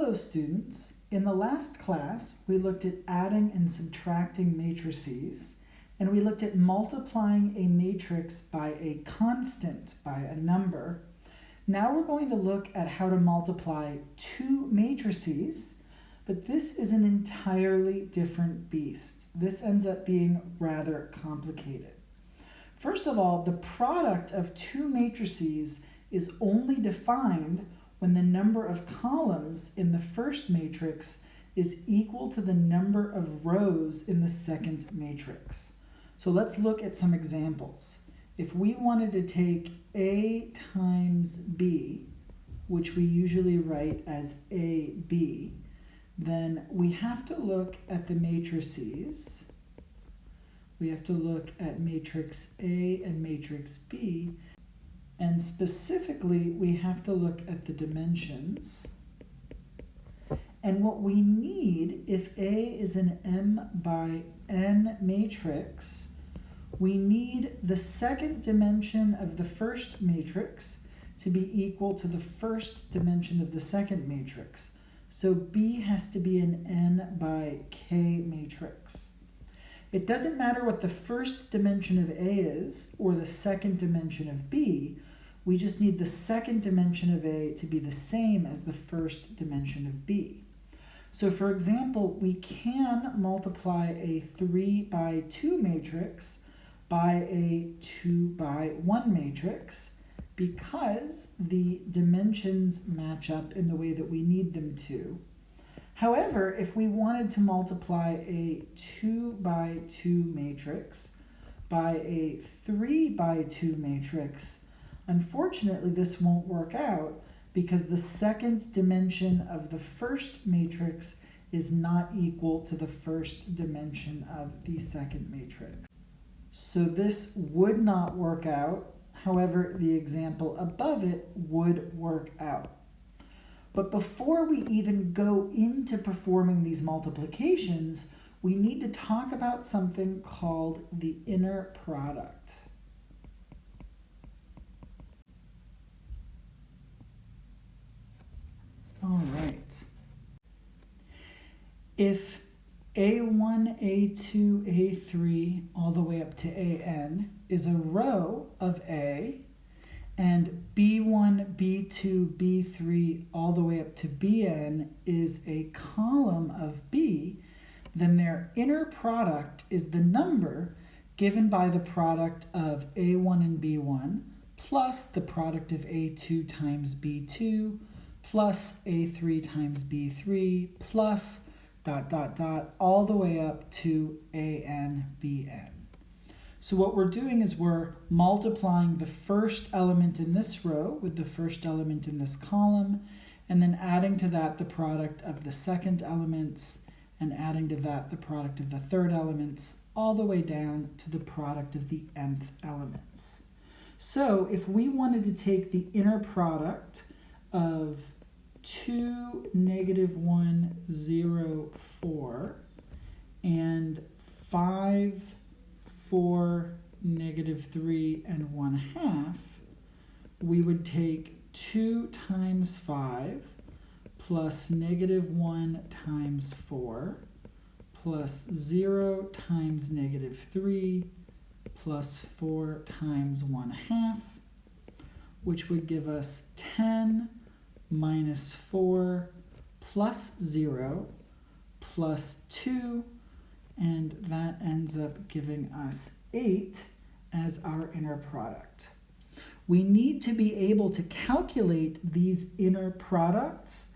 Hello students, in the last class we looked at adding and subtracting matrices, and we looked at multiplying a matrix by a constant, by a number. Now we're going to look at how to multiply two matrices, but this is an entirely different beast. This ends up being rather complicated. First of all, the product of two matrices is only defined when the number of columns in the first matrix is equal to the number of rows in the second matrix. So let's look at some examples. If we wanted to take A times B, which we usually write as AB, then we have to look at the matrices. We have to look at matrix A and matrix B. And specifically, we have to look at the dimensions. And what we need, if A is an M by N matrix, we need the second dimension of the first matrix to be equal to the first dimension of the second matrix. So B has to be an N by K matrix. It doesn't matter what the first dimension of A is or the second dimension of B. We just need the second dimension of A to be the same as the first dimension of B. So for example, we can multiply a 3 by 2 matrix by a 2 by 1 matrix because the dimensions match up in the way that we need them to. However, if we wanted to multiply a 2 by 2 matrix by a 3 by 2 matrix, unfortunately this won't work out because the second dimension of the first matrix is not equal to the first dimension of the second matrix. So this would not work out. However, the example above it would work out. But before we even go into performing these multiplications, we need to talk about something called the inner product. All right. If A1, A2, A3, all the way up to AN is a row of A, and B1, B2, B3, all the way up to Bn is a column of B, then their inner product is the number given by the product of A1 and B1 plus the product of A2 times B2 plus A3 times B3 plus ... all the way up to AN, BN. So what we're doing is we're multiplying the first element in this row with the first element in this column, and then adding to that the product of the second elements, and adding to that the product of the third elements, all the way down to the product of the nth elements. So if we wanted to take the inner product of 2, -1, 0, 4, and 5, 4, -3, and 1/2, we would take 2 times 5 plus -1 times 4 plus 0 times -3 plus 4 times 1/2, which would give us 10 minus 4 plus 0 plus 2, and that ends up giving us 8 as our inner product. We need to be able to calculate these inner products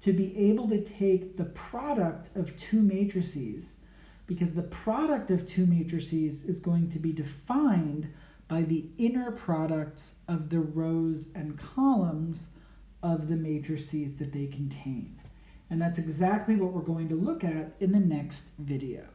to be able to take the product of two matrices, because the product of two matrices is going to be defined by the inner products of the rows and columns of the matrices that they contain. And that's exactly what we're going to look at in the next video.